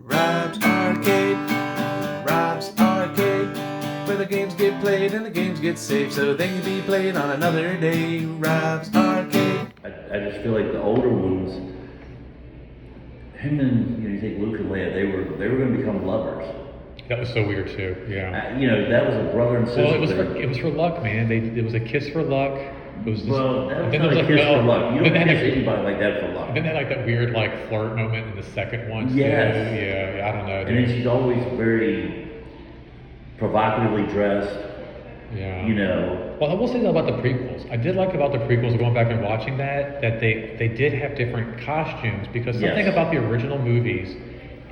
Rob's Arcade, Rob's Arcade, where the games get played and the games get saved so they can be played on another day. Rob's Arcade. I just feel like the older ones, him and you take Luke and Leia, they were going to become lovers. That was so weird too. Yeah. That was a brother and sister. Well, thing. it was for luck, man. It was a kiss for luck. It was just, Well, that was then not there a was kiss for luck. You don't then kiss they- anybody like that for luck. Then they had like that weird like flirt moment in the second one. Yes. Too. Yeah, I don't know. And then she's always very provocatively dressed. Yeah. Well, I will say though about the prequels. I did like about the prequels going back and watching that they did have different costumes because something Yes. about the original movies,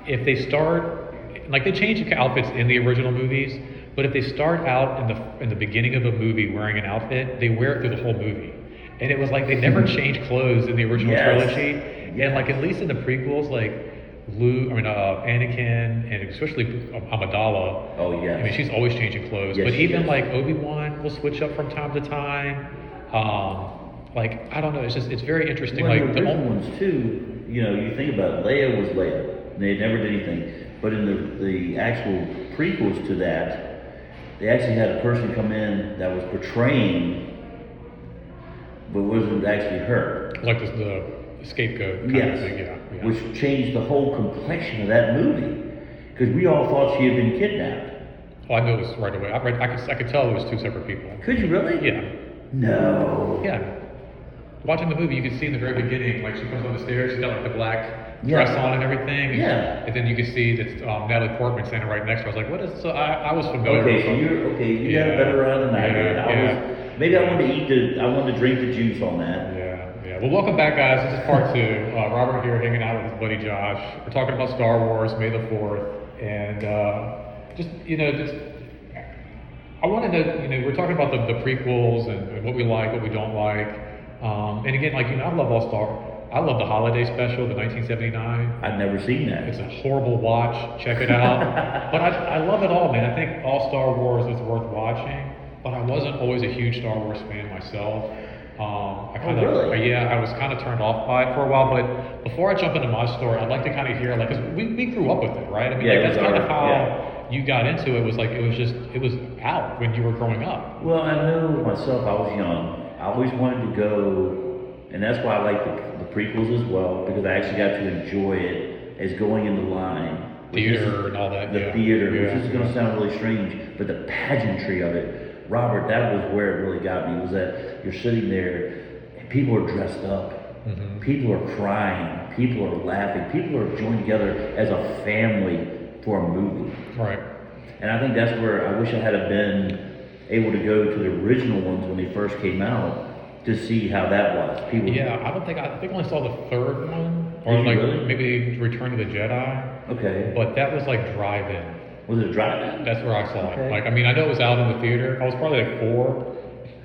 if they start like they change the outfits in the original movies, but if they start out in the beginning of a movie wearing an outfit, they wear it through the whole movie. And it was like they never changed clothes in the original Yes. trilogy. And like at least in the prequels, like Anakin, and especially Amidala. Oh, yes. I mean, she's always changing clothes. Yes, but she even is. like Obi-Wan will switch up from time to time. Like I don't know, it's very interesting. Well, Like the original ones too. You think about it, Leia was Leia. They never did anything. But in the actual prequels to that, they actually had a person come in that was portraying, but wasn't actually her. like the scapegoat kind Yes. of thing. Yeah. Which changed the whole complexion of that movie. Because we all thought she had been kidnapped. Oh, I noticed right away. I could tell it was two separate people. Could you really? Yeah. No. Yeah. Watching the movie, you can see in the very beginning, like she comes on the stairs, she's got like the black Yeah. dress on and everything. And, Yeah. And then you can see that Natalie Portman standing right next to her. I was like, what is? So I was familiar. Okay, with so her. you got a better ride than I did. Maybe I wanted to drink the juice on that. Yeah. Well, welcome back, guys. This is part two. Robert here, hanging out with his buddy Josh. We're talking about Star Wars, May the 4th, and I want to know, we're talking about the prequels and what we like, what we don't like. And again, I love the holiday special, the 1979. I've never seen that. It's a horrible watch. Check it out. But I love it all, man. I think all Star Wars is worth watching. But I wasn't always a huge Star Wars fan myself. Really? I was kind of turned off by it for a while. But before I jump into my story, I'd like to kind of hear, because we grew up with it, right? I mean, Yeah, that's kind of how yeah. you got into it. It was out when you were growing up. Well, I know myself, I was young. I always wanted to go, and that's why I like the prequels as well, because I actually got to enjoy it as going in the line. Theater and all that. The theater, which is going to sound really strange, but the pageantry of it. Robert, that was where it really got me, was that you're sitting there, and people are dressed up. Mm-hmm. People are crying. People are laughing. People are joined together as a family for a movie. Right. And I think that's where I wish I had been able to go to the original ones when they first came out to see how that was. I think I only saw the third one, or Did you like really? maybe Return of the Jedi. Okay. But that was like drive-in. Was it a drive-in? That's where I saw Okay. it. I know it was out in the theater. I was probably like 4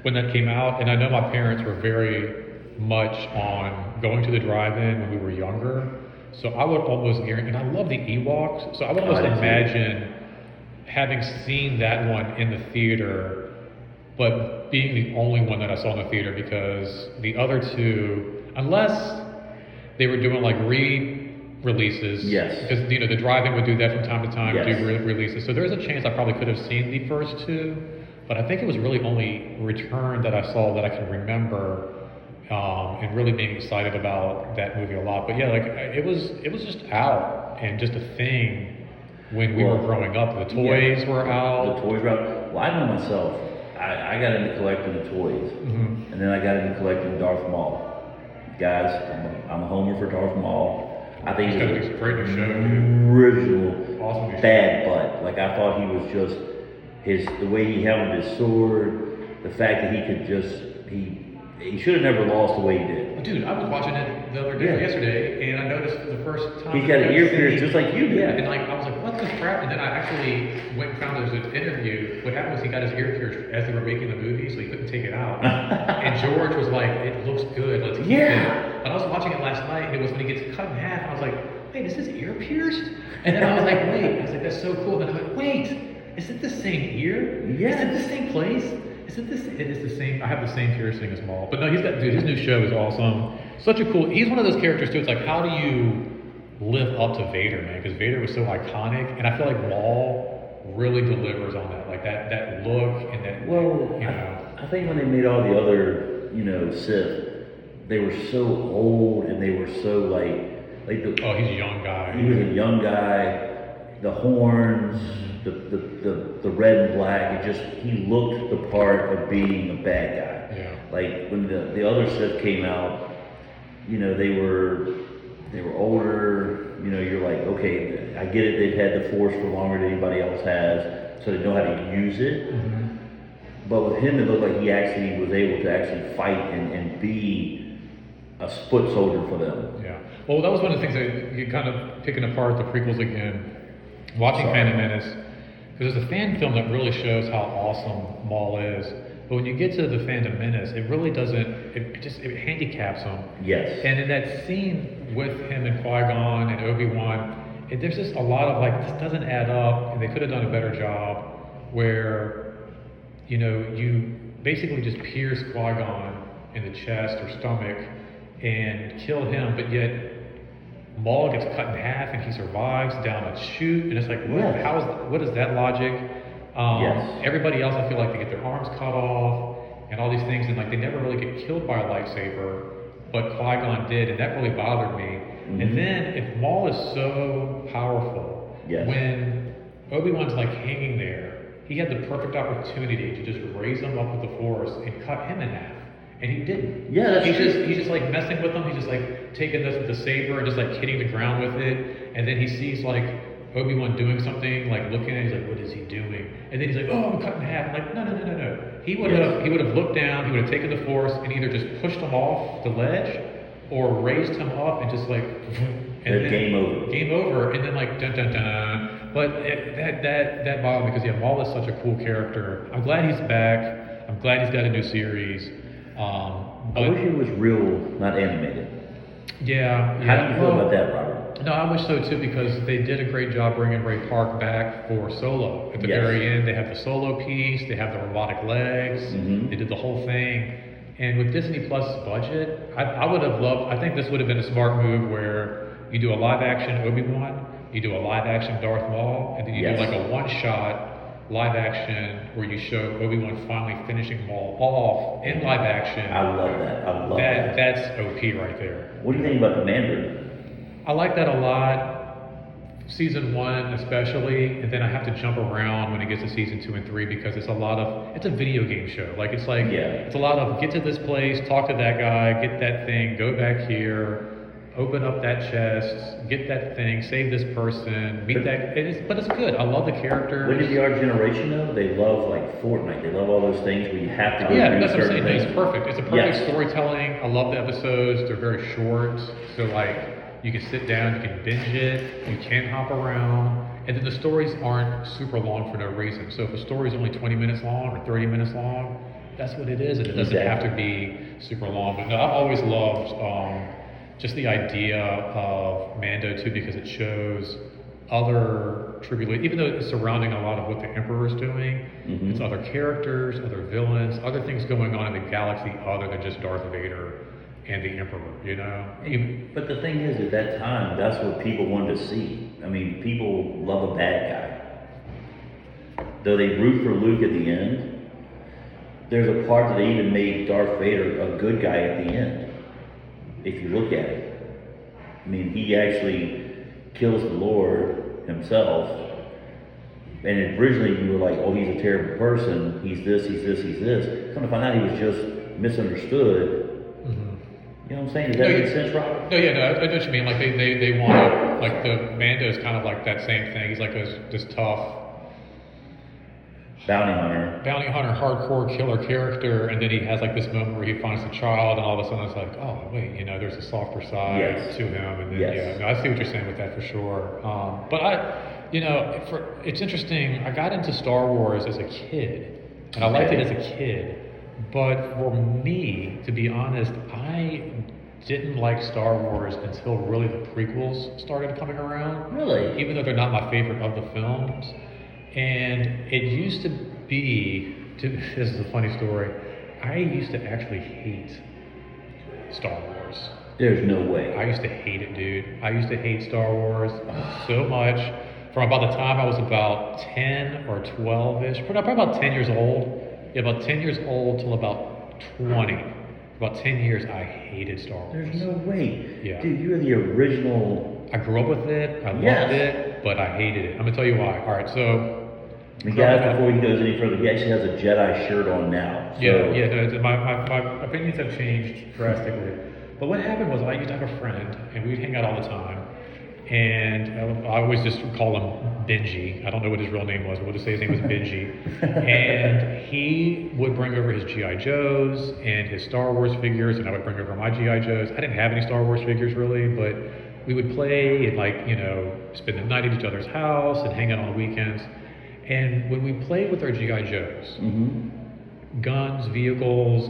when that came out, and I know my parents were very much on going to the drive-in when we were younger. So I would almost guarantee, and I love the Ewoks, so I would almost I do too. imagine having seen that one in the theater, but being the only one that I saw in the theater, because the other two, unless they were doing like re-releases, Yes. because the drive-in would do that from time to time, Yes. do releases. So there's a chance I probably could have seen the first two, but I think it was really only Return that I saw that I can remember, and really being excited about that movie a lot. But yeah, it was just out and just a thing when we were growing up. The toys were out. The toys were out. Well, I know myself. I got into collecting the toys, Mm-hmm. and then I got into collecting Darth Maul. Guys, I'm a homer for Darth Maul. I think He's got he's a great new show, dude. original Awesome new show. bad butt. Like I thought he was just the way he held his sword, the fact that he could he should have never lost the way he did. Dude, I was watching it the other day, yesterday, and I noticed for the first time. He's got an ear pierced just like you did. Yeah, and I was like, what the crap? And then I actually went and found there's an interview. What happened was he got his ear pierced as they were making the movie, so he couldn't take it out. And George was like, it looks good, let's keep it. And I was watching it last night, and it was when he gets cut in half, and I was like, wait, is his ear pierced? And then I was like, wait, I was like, that's so cool. And then I was like, wait, is it the same ear? Yes. Is it the same place? It is the same. I have the same piercing as Maul. But no, his new show is awesome. Such a cool, he's one of those characters too. It's like, how do you live up to Vader, man, because Vader was so iconic, and I feel like Maul really delivers on that, like that look and that. Well, You know, I think when they made all the other, Sith, they were so old and they were so like the. oh, he's a young guy. He was a young guy. The horns, the red and black. He looked the part of being a bad guy. Yeah. Like when the other Sith came out, they were older. You're like, okay, I get it. They've had the Force for longer than anybody else has, so they know how to use it. Mm-hmm. But with him, it looked like he actually was able to actually fight and be a foot soldier for them. Yeah. Well, that was one of the things that you kind of picking apart the prequels again, watching Phantom Menace, because there's a fan film that really shows how awesome Maul is. But when you get to the Phantom Menace, it really doesn't. It handicaps him. Yes. And in that scene with him and Qui-Gon and Obi-Wan, there's just a lot of like, this doesn't add up, and they could have done a better job where, you basically just pierce Qui-Gon in the chest or stomach and kill him, but yet Maul gets cut in half and he survives down a chute, and it's like, what is that logic? Yes. Everybody else, I feel like they get their arms cut off and all these things, and like they never really get killed by a lightsaber, but Qui-Gon did, and that really bothered me. Mm-hmm. And then if Maul is so powerful, when Obi-Wan's like hanging there, he had the perfect opportunity to just raise him up with the Force and cut him in half. And he didn't. Yeah, that's true. He's just like messing with them. He's just like taking this with the saber and just like hitting the ground with it. And then he sees like Obi-Wan doing something, like looking at it, he's like, what is he doing? And then he's like, oh, I'm cut in half. I'm like, no. He would have looked down, he would have taken the Force and either just pushed him off the ledge or raised him up and just like, and then game over. Game over, and then like dun dun dun. But that bothered me because Maul is such a cool character. I'm glad he's back. I'm glad he's got a new series. I wish it was real, not animated. Yeah. How do you feel about that, Robert? No, I wish so too, because they did a great job bringing Ray Park back for Solo. At the very end, they have the Solo piece, they have the robotic legs, they did the whole thing. And with Disney Plus budget, I would have loved, I think this would have been a smart move where you do a live action Obi-Wan, you do a live action Darth Maul, and then you do like a one-shot live action where you show Obi-Wan finally finishing Maul off in live action. I love that. That's OP right there. What do you think about the Mandarin? I like that a lot. Season 1 especially, and then I have to jump around when it gets to season 2 and 3 because it's a video game show. It's a lot of get to this place, talk to that guy, get that thing, go back here, open up that chest, get that thing, save this person, meet but it's good. I love the characters. What did our generation know? They love like Fortnite. They love all those things where you have to go through that's what I'm saying. things. It's perfect. It's a perfect storytelling. I love the episodes. They're very short. So like you can sit down, you can binge it, you can hop around. And then the stories aren't super long for no reason. So if a story is only 20 minutes long or 30 minutes long, that's what it is. And it doesn't have to be super long. But no, I've always loved just the idea of Mando too, because it shows other tribulations, even though it's surrounding a lot of what the Emperor's doing, it's other characters, other villains, other things going on in the galaxy other than just Darth Vader and the Emperor, But the thing is, at that time, that's what people wanted to see. I mean, people love a bad guy. Though they root for Luke at the end, there's a part that they even made Darth Vader a good guy at the end. If you look at it, I mean, he actually kills the Lord himself. And originally you were like, oh, he's a terrible person. He's this. Come to find out he was just misunderstood. You know what I'm saying? Does that make sense, Robert? No, I know what you mean. Like they want to, like the Mando's kind of like that same thing. He's like this tough bounty hunter, hardcore killer character, and then he has like this moment where he finds the child, and all of a sudden it's like, oh wait, there's a softer side to him, and then I see what you're saying with that for sure. But it's interesting. I got into Star Wars as a kid, and I liked it as a kid. But for me, to be honest, I didn't like Star Wars until really the prequels started coming around. Really? Even though they're not my favorite of the films. And it used to be, this is a funny story, I used to actually hate Star Wars. There's no way. I used to hate it, dude. I used to hate Star Wars so much. From about the time I was about 10 or 12-ish, probably about 10 years old. Yeah, about 10 years old till about 20. About 10 years, I hated Star Wars. There's no way. Yeah. Dude, you're the original. I grew up with it. I loved Yes. it, but I hated it. I'm gonna tell you why. All right, so The guy, before he goes any further, he actually has a Jedi shirt on now. So. no, my opinions have changed drastically. But what happened was I used to have a friend, and we'd hang out all the time. And I always just call him Benji. I don't know what his real name was, but we'll just say his name was Benji. And he would bring over his G.I. Joes and his Star Wars figures, and I would bring over my G.I. Joes. I didn't have any Star Wars figures really, but we would play and spend the night at each other's house and hang out on the weekends. And when we played with our G.I. Joes, guns, vehicles,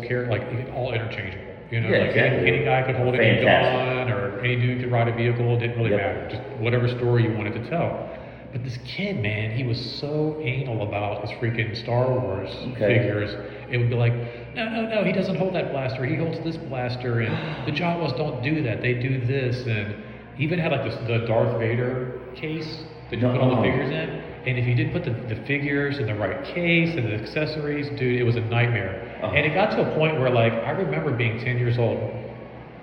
all interchangeable. Yeah, like exactly. any guy could hold any Fantastic. gun, or any dude could ride a vehicle. It didn't really matter. Just whatever story you wanted to tell. But this kid, man, he was so anal about his freaking Star Wars figures. It would be like, no, he doesn't hold that blaster. He holds this blaster, and the Jawas don't do that. They do this, and he even had like the Darth Vader case that you put all the figures in. And if you didn't put the figures in the right case and the accessories, dude, it was a nightmare. And it got to a point where, like, I remember being 10 years old,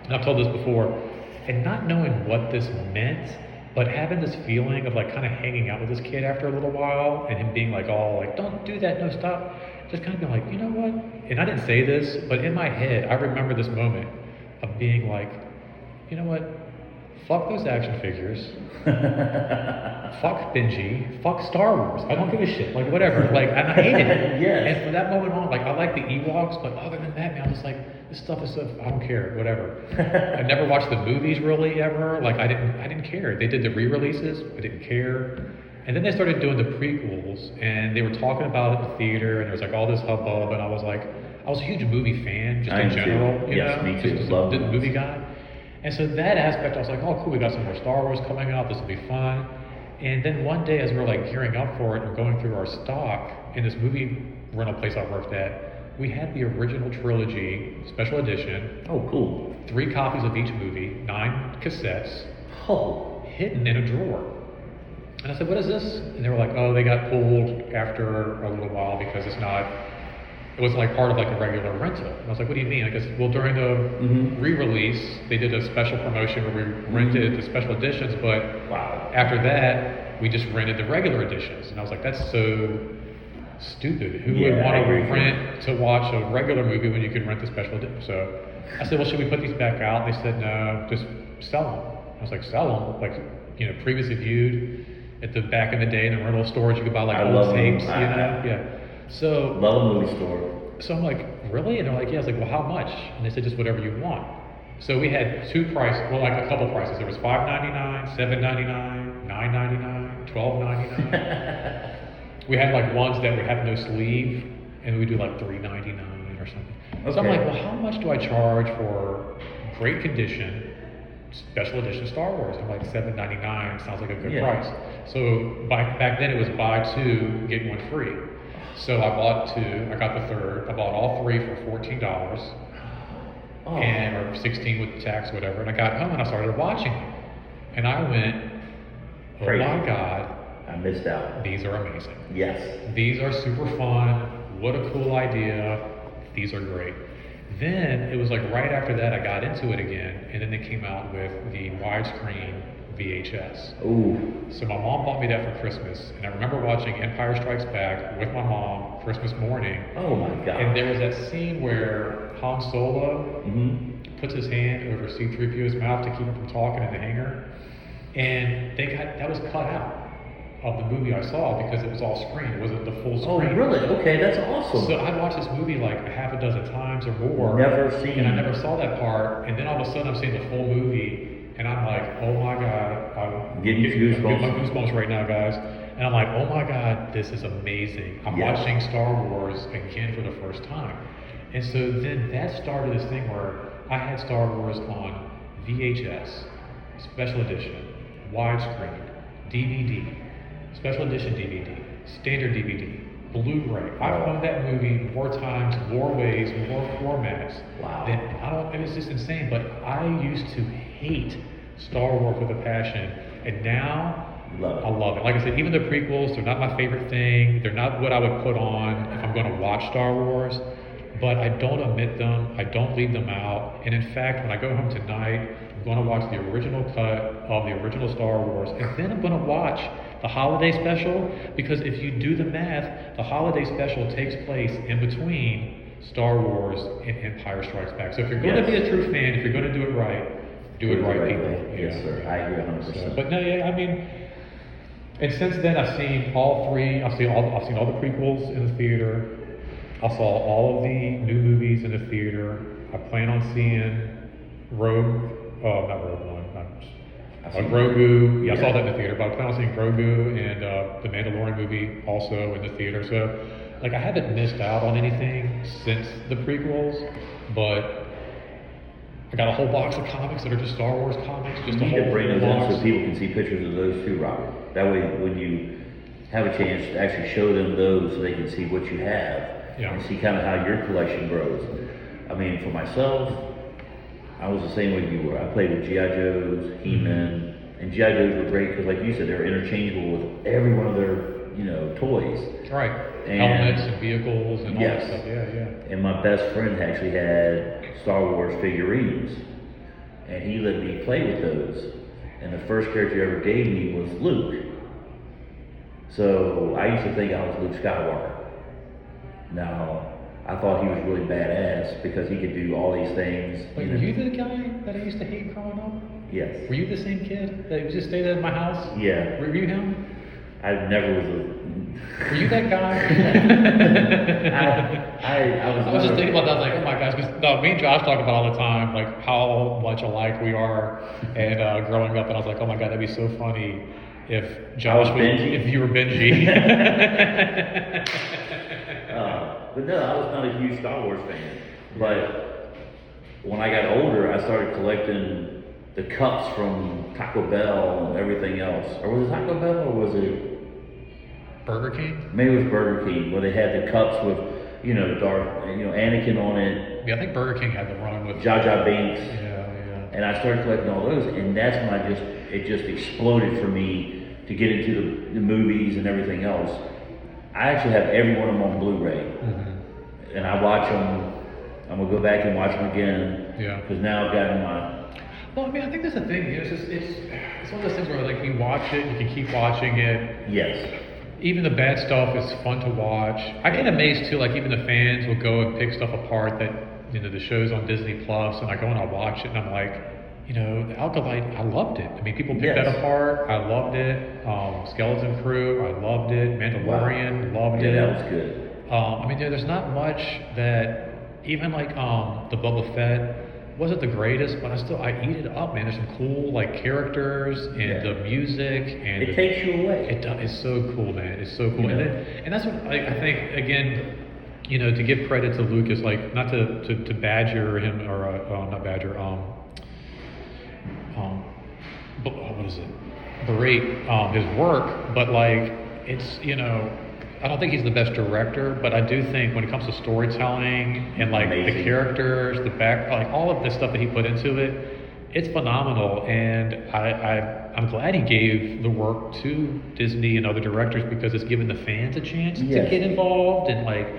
and I've told this before, and not knowing what this meant, but having this feeling of like kind of hanging out with this kid after a little while, and him being like, all like, don't do that, no, stop. Just kind of being like, you know what? And I didn't say this, but in my head, I remember this moment of being like, you know what? Fuck those action figures. Fuck Benji. Fuck Star Wars. I don't give a shit. Like, whatever. Like, and I hated it. Yes. And from that moment on, like, I like the Ewoks, but other than that, man, I was like, this stuff is so, I don't care. Whatever. I never watched the movies really ever. Like, I didn't care. They did the re-releases. I didn't care. And then they started doing the prequels, and they were talking about it in the theater, and there was like all this hubbub, and I was a huge movie fan, just in general. You know? Me too. Just Love the movies. movie guy. And so that aspect, I was like, oh, cool, we got some more Star Wars coming out. This will be fun. And then one day, as we're like gearing up for it and going through our stock in this movie rental place I worked at, we had the original trilogy, special edition. Oh, cool. 3 copies of each movie, 9 cassettes, hidden in a drawer. And I said, what is this? And they were like, oh, they got pulled after a little while because it wasn't like part of like a regular rental. And I was like, what do you mean? I guess, well, during the re-release, they did a special promotion where we rented the special editions, but after that, we just rented the regular editions. And I was like, that's so stupid. Who would want to rent to watch a regular movie when you could rent the special edition? So I said, well, should we put these back out? They said, no, just sell them. I was like, sell them? Like, previously viewed at the back in the day in the rental stores, you could buy like old tapes, Yeah. So love a movie store. So I'm like, really? And they're like, yeah. I was like, well, how much? And they said, just whatever you want. So we had 2 prices, well, like a couple prices. There was $5.99, $7.99, $9.99, $12.99. We had like ones that would have no sleeve, and we do like $3.99 or something. Okay. So I'm like, well, how much do I charge for great condition, special edition Star Wars? I'm like, $7.99 sounds like a good price. So back then it was buy 2, get 1 free. So I bought 2, I got the third, I bought all 3 for $14, and or 16 with tax, whatever, and I got home and I started watching them. And I went, oh my God. I missed out. These are amazing. Yes. These are super fun, what a cool idea, these are great. Then, it was like right after that I got into it again, and then they came out with the widescreen VHS. Ooh. So my mom bought me that for Christmas, and I remember watching Empire Strikes Back with my mom Christmas morning. Oh my God. And there was that scene where Han Solo puts his hand over C-3PO's mouth to keep him from talking in the hangar, and that was cut out of the movie I saw because it was all screen. It wasn't the full screen. Oh really? Okay, that's awesome. So I'd watched this movie like a half a dozen times or more. Never seen. And I never saw that part, and then all of a sudden I'm seeing the full movie. And I'm like, oh my God, I'm getting goosebumps. I'm getting my goosebumps right now, guys. And I'm like, oh my God, this is amazing. I'm watching Star Wars again for the first time. And so then that started this thing where I had Star Wars on VHS, special edition, widescreen, DVD, special edition DVD, standard DVD, Blu-ray. I've owned that movie more times, more ways, more formats. Wow. Than it was just insane. But I used to hate Star Wars with a passion, and now Love it. I love it. Like I said, even the prequels, they're not my favorite thing. They're not what I would put on if I'm going to watch Star Wars. But I don't omit them. I don't leave them out. And in fact, when I go home tonight, I'm going to watch the original cut of the original Star Wars, and then I'm going to watch the holiday special, because if you do the math, the holiday special takes place in between Star Wars and Empire Strikes Back. So if you're going to be a true fan, if you're going to do it right, do it right, people. Way. Yes, sir. I agree 100%. So, but no, yeah, I mean, and since then I've seen all three. I've seen all the prequels in the theater. I saw all of the new movies in the theater. I plan on seeing not Rogue One. Grogu. Yeah, I saw that in the theater, but I plan on seeing Grogu and the Mandalorian movie also in the theater. So, like, I haven't missed out on anything since the prequels, but I got a whole box of comics that are just Star Wars comics. Just You a need whole to bring those box. in so people can see pictures of those too, Robert. That way, when you have a chance to actually show them those, so they can see what you have and see kind of how your collection grows. I mean, for myself, I was the same way you were. I played with G.I. Joes, He-Man, and G.I. Joes were great because, like you said, they were interchangeable with every one of their, toys. Right. And helmets and vehicles and all that stuff. Yeah. And my best friend actually had Star Wars figurines, and he let me play with those. And the first character he ever gave me was Luke. So I used to think I was Luke Skywalker. Now, I thought he was really badass because he could do all these things. Wait, were you the guy that I used to hate growing up? Yes. Were you the same kid that just stayed at my house? Yeah. Were you him? I never was Were you that guy? I was just thinking about that, like, oh my gosh, because no, me and Josh talk about all the time, like how much alike we are, and growing up, and I was like, oh my god, that'd be so funny if Josh if you were Benji. But no, I was not a huge Star Wars fan. But when I got older, I started collecting the cups from Taco Bell and everything else. Or was it Taco Bell or was it Burger King? Maybe it was Burger King, where they had the cups with, Anakin on it. Yeah, I think Burger King had the run with Jar Jar Binks. Yeah. And I started collecting all those, and that's when it just exploded for me to get into the movies and everything else. I actually have every one of them on Blu-ray, and I watch them. I'm gonna go back and watch them again. Yeah. Because now I've gotten my. Well, I mean, I think that's the thing. It's one of those things where, like, you watch it, you can keep watching it. Yes. Even the bad stuff is fun to watch. I get amazed too. Like, even the fans will go and pick stuff apart that the show's on Disney Plus, and I go and I watch it, and I'm like, the Alkalite, I loved it. I mean, people picked that apart. I loved it. Skeleton Crew, I loved it. Mandalorian, loved it. Yeah, that was good. I mean, there's not much that, even like the Boba Fett wasn't the greatest, but I eat it up, man. There's some cool characters and the music, and it takes you away. It's so cool, man. It's so cool, and that's what I think. Again, to give credit to Lucas, like, not to badger him or not badger, what is it? Berate his work, but like, it's I don't think he's the best director, but I do think when it comes to storytelling and like the characters, the back, like all of the stuff that he put into it, it's phenomenal. And I'm glad he gave the work to Disney and other directors, because it's given the fans a chance to get involved. And like,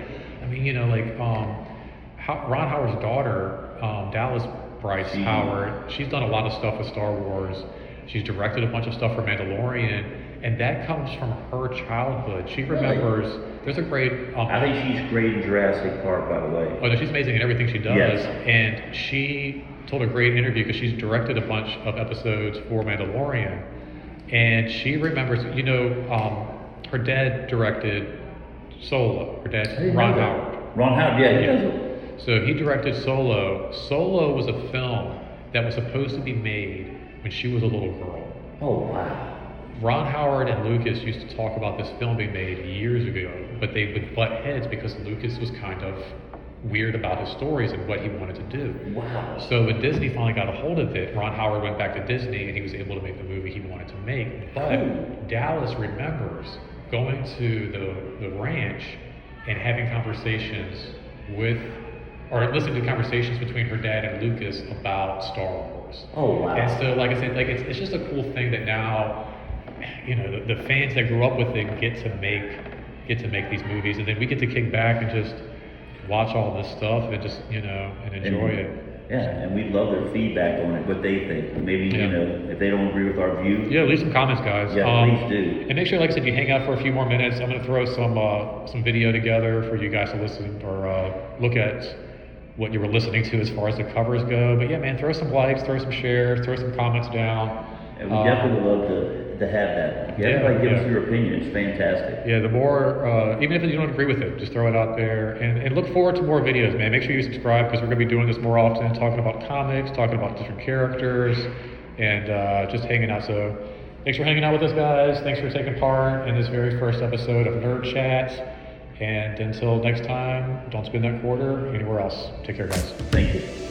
I mean, Ron Howard's daughter, Dallas Bryce Howard, she's done a lot of stuff with Star Wars. She's directed a bunch of stuff for Mandalorian. And that comes from her childhood. She remembers. There's a great. I think she's great in Jurassic Park, by the way. Oh no, she's amazing in everything she does. Yes. And she told a great interview, because she's directed a bunch of episodes for Mandalorian, and she remembers. Her dad directed Solo. Her dad's Ron Howard. Ron Howard, yeah. So he directed Solo. Solo was a film that was supposed to be made when she was a little girl. Oh wow. Ron Howard and Lucas used to talk about this film being made years ago, but they would butt heads because Lucas was kind of weird about his stories and what he wanted to do. Wow. So when Disney finally got a hold of it, Ron Howard went back to Disney and he was able to make the movie he wanted to make. But Dallas remembers going to the ranch and having conversations with, or listening to conversations between her dad and Lucas about Star Wars. Oh wow! And so, like I said, like it's just a cool thing that now, you know, the fans that grew up with it get to make these movies, and then we get to kick back and just watch all this stuff and just, you know, and enjoy it. Yeah, and we'd love their feedback on it, what they think. Maybe, you know, if they don't agree with our view. Yeah, leave some comments, guys. Yeah, please do. And make sure, like I said, you hang out for a few more minutes. I'm going to throw some video together for you guys to listen or look at what you were listening to as far as the covers go. But yeah, man, throw some likes, throw some shares, throw some comments down. And we definitely would love to have that. Yeah, everybody give us your opinion. It's fantastic. Yeah, the more, even if you don't agree with it, just throw it out there. And look forward to more videos, man. Make sure you subscribe because we're going to be doing this more often, talking about comics, talking about different characters, and just hanging out. So thanks for hanging out with us, guys. Thanks for taking part in this very first episode of Nerd Chat. And until next time, don't spend that quarter anywhere else. Take care, guys. Thank you.